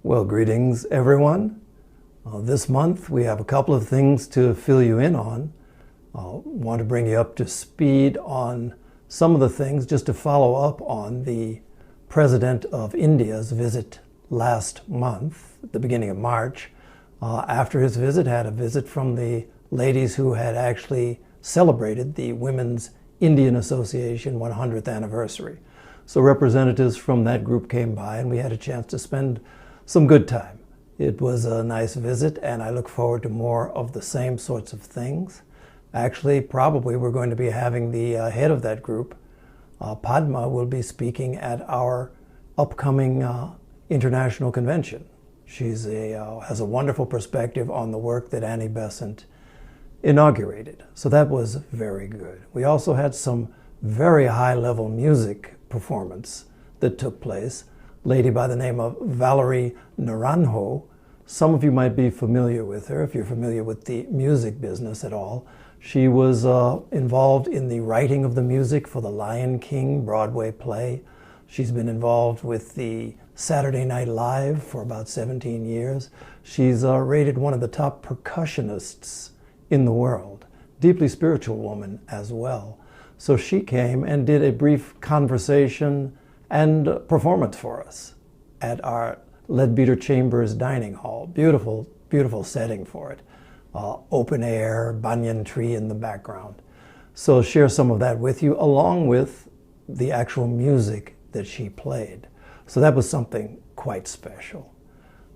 Well, greetings everyone. This month we have a couple of things to fill you in on. Want to bring you up to speed on some of the things just to follow up on the President of India's visit last month, at the beginning of March. After his visit, had a visit from the ladies who had actually celebrated the Women's Indian Association 100th anniversary. So representatives from that group came by and we had a chance to spend some good time. It was a nice visit and I look forward to more of the same sorts of things. Actually, probably we're going to be having the head of that group, Padma, will be speaking at our upcoming international convention. She has a wonderful perspective on the work that Annie Besant inaugurated. So that was very good. We also had some very high-level music performance that took place. A lady by the name of Valerie Naranjo. Some of you might be familiar with her if you're familiar with the music business at all. She was involved in the writing of the music for the Lion King Broadway play. She's been involved with the Saturday Night Live for about 17 years. She's rated one of the top percussionists in the world. Deeply spiritual woman as well. So she came and did a brief conversation and performance for us at our Leadbeater Chambers dining hall. Beautiful, beautiful setting for it. Open air, banyan tree in the background. So I'll share some of that with you along with the actual music that she played. So that was something quite special.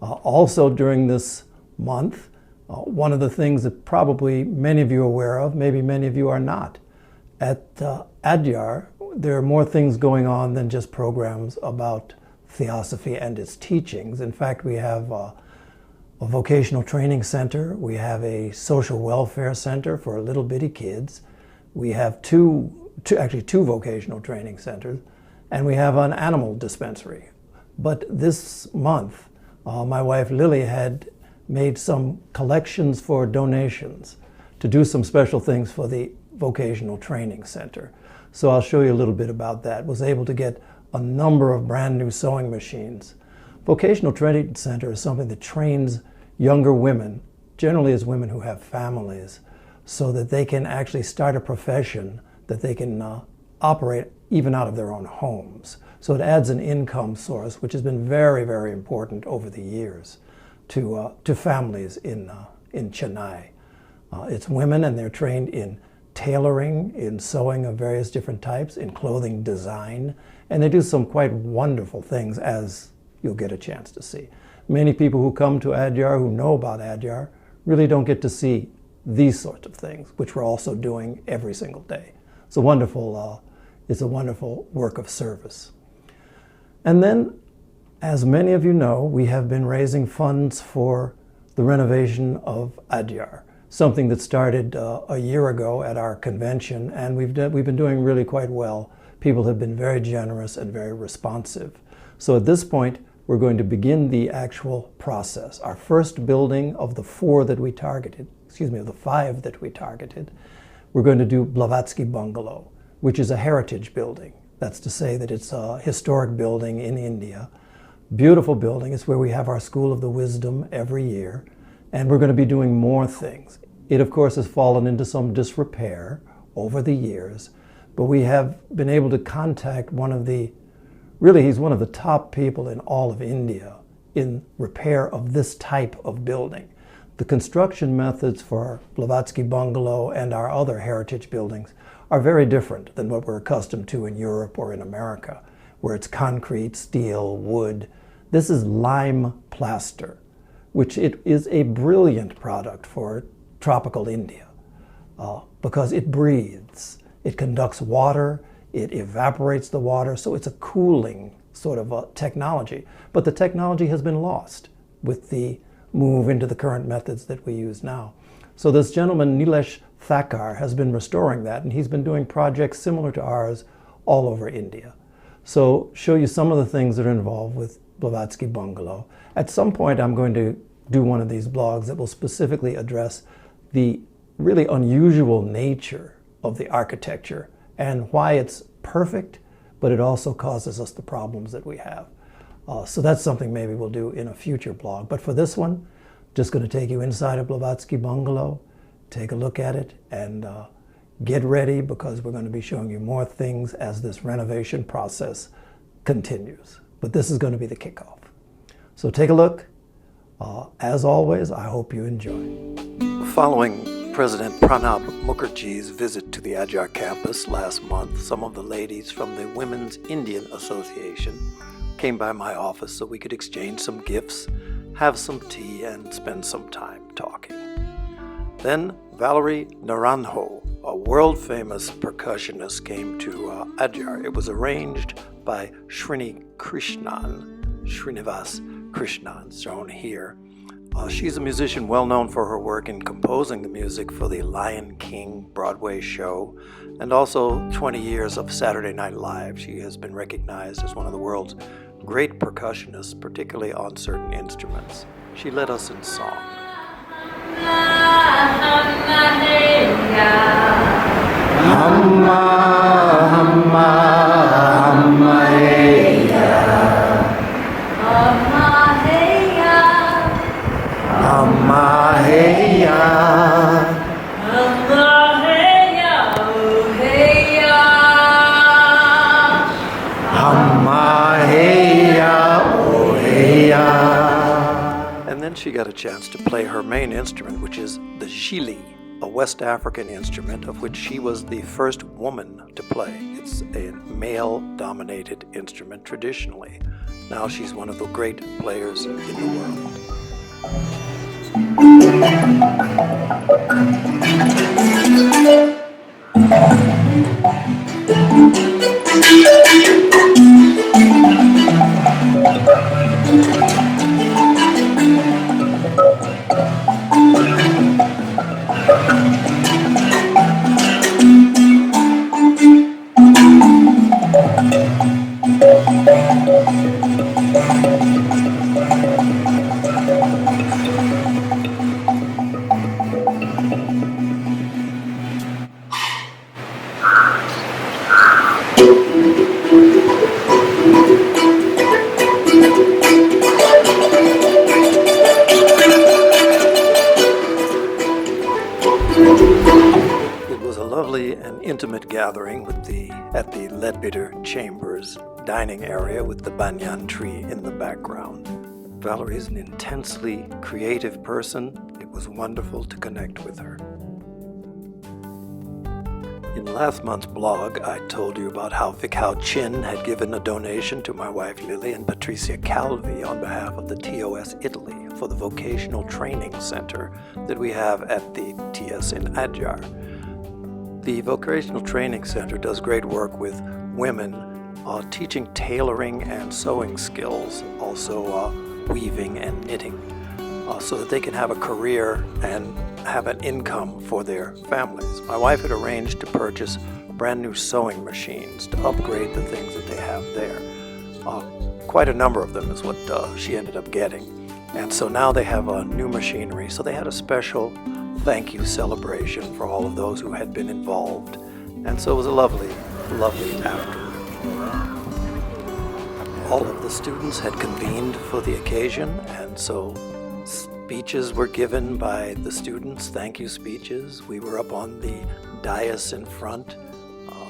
Also during this month, one of the things that probably many of you are aware of, maybe many of you are not, at Adyar, there are more things going on than just programs about Theosophy and its teachings. In fact, we have a vocational training center. We have a social welfare center for little bitty kids. We have two vocational training centers, and we have an animal dispensary. But this month, my wife Lily had made some collections for donations to do some special things for the vocational training center. So I'll show you a little bit about that. Was able to get a number of brand new sewing machines. Vocational Training Center is something that trains younger women, generally as women who have families, so that they can actually start a profession that they can operate even out of their own homes. So it adds an income source, which has been very, very important over the years to families in Chennai. It's women and they're trained in tailoring, in sewing of various different types, in clothing design, and they do some quite wonderful things, as you'll get a chance to see. Many people who come to Adyar, who know about Adyar, really don't get to see these sorts of things, which we're also doing every single day. It's a wonderful work of service. And then, as many of you know, we have been raising funds for the renovation of Adyar, something that started a year ago at our convention, and we've been doing really quite well. People have been very generous and very responsive. So at this point, we're going to begin the actual process. Our first building of the of the 5 that we targeted, we're going to do Blavatsky Bungalow, which is a heritage building. That's to say that it's a historic building in India. Beautiful building. It's where we have our School of the Wisdom every year, and we're going to be doing more things. It, of course, has fallen into some disrepair over the years, but we have been able to contact he's one of the top people in all of India in repair of this type of building. The construction methods for Blavatsky Bungalow and our other heritage buildings are very different than what we're accustomed to in Europe or in America, where it's concrete, steel, wood. This is lime plaster, which it is a brilliant product for tropical India because it breathes. It conducts water, it evaporates the water, so it's a cooling sort of a technology. But the technology has been lost with the move into the current methods that we use now. So this gentleman, Nilesh Thakkar, has been restoring that, and he's been doing projects similar to ours all over India. So show you some of the things that are involved with Blavatsky Bungalow. At some point, I'm going to do one of these blogs that will specifically address the really unusual nature of the architecture and why it's perfect, but it also causes us the problems that we have. So that's something maybe we'll do in a future blog. But for this one, just going to take you inside of Blavatsky Bungalow, take a look at it, and get ready, because we're going to be showing you more things as this renovation process continues. But this is going to be the kickoff. So take a look. As always, I hope you enjoy. Following President Pranab Mukherjee's visit to the Adyar campus last month, some of the ladies from the Women's Indian Association came by my office so we could exchange some gifts, have some tea, and spend some time talking. Then Valerie Naranjo, a world-famous percussionist, came to Adyar. It was arranged by Srinivas Krishnan, shown here. She's a musician well known for her work in composing the music for the Lion King Broadway show, and also 20 years of Saturday Night Live. She has been recognized as one of the world's great percussionists, particularly on certain instruments. She led us in song. And then she got a chance to play her main instrument, which is the xili, a West African instrument of which she was the first woman to play. It's a male-dominated instrument traditionally. Now she's one of the great players in the world. An intimate gathering at the Leadbitter Chambers dining area with the banyan tree in the background. Valerie is an intensely creative person. It was wonderful to connect with her. In last month's blog, I told you about how Vikhao Chin had given a donation to my wife Lily and Patricia Calvi on behalf of the TOS Italy for the vocational training center that we have at the TS in Adyar. The Vocational Training Center does great work with women, teaching tailoring and sewing skills, also weaving and knitting, so that they can have a career and have an income for their families. My wife had arranged to purchase brand new sewing machines to upgrade the things that they have there. Quite a number of them is what she ended up getting. And so now they have new machinery, so they had a special thank you celebration for all of those who had been involved. And so it was a lovely, lovely afternoon. All of the students had convened for the occasion, and so speeches were given by the students, thank you speeches. We were up on the dais in front.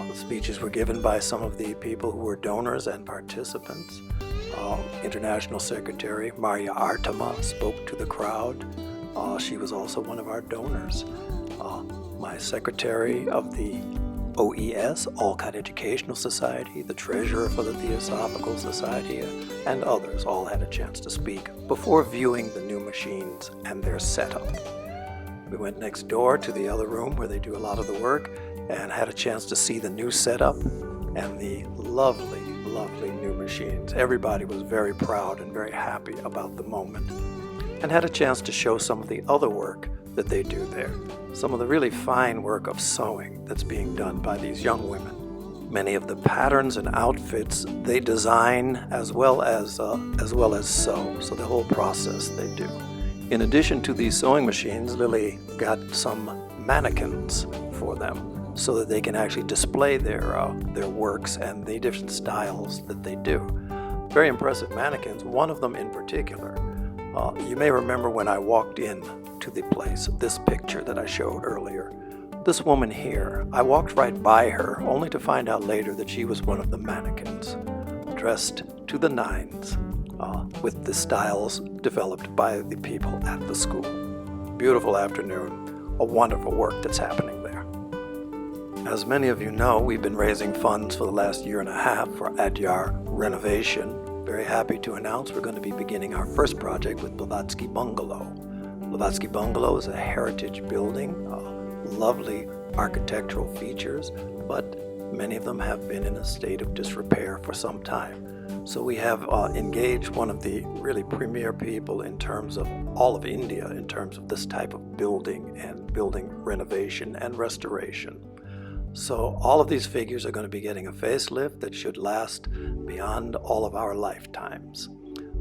The speeches were given by some of the people who were donors and participants. International Secretary Maria Artema spoke to the crowd. She was also one of our donors. My secretary of the OES, Olcott Educational Society, the treasurer for the Theosophical Society, and others all had a chance to speak before viewing the new machines and their setup. We went next door to the other room where they do a lot of the work and had a chance to see the new setup and the lovely, lovely new machines. Everybody was very proud and very happy about the moment, and had a chance to show some of the other work that they do there. Some of the really fine work of sewing that's being done by these young women. Many of the patterns and outfits they design as well as sew, so the whole process they do. In addition to these sewing machines, Lily got some mannequins for them so that they can actually display their works and the different styles that they do. very impressive mannequins, one of them in particular. You may remember when I walked in to the place, this picture that I showed earlier. This woman here, I walked right by her only to find out later that she was one of the mannequins, dressed to the nines, with the styles developed by the people at the school. Beautiful afternoon, a wonderful work that's happening there. As many of you know, we've been raising funds for the last year and a half for Adyar renovation. Very happy to announce we're going to be beginning our first project with Blavatsky Bungalow. Blavatsky Bungalow is a heritage building, lovely architectural features, but many of them have been in a state of disrepair for some time. So we have engaged one of the really premier people in terms of all of India, in terms of this type of building and building renovation and restoration. So all of these figures are going to be getting a facelift that should last beyond all of our lifetimes.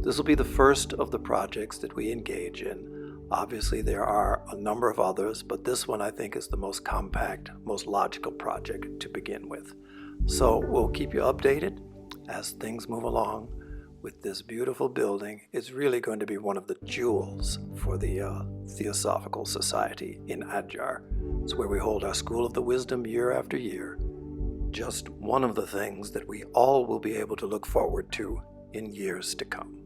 This will be the first of the projects that we engage in. Obviously, there are a number of others, but this one I think is the most compact, most logical project to begin with. So we'll keep you updated as things move along with this beautiful building. It's really going to be one of the jewels for the Theosophical Society in Adyar. It's where we hold our School of the Wisdom year after year. Just one of the things that we all will be able to look forward to in years to come.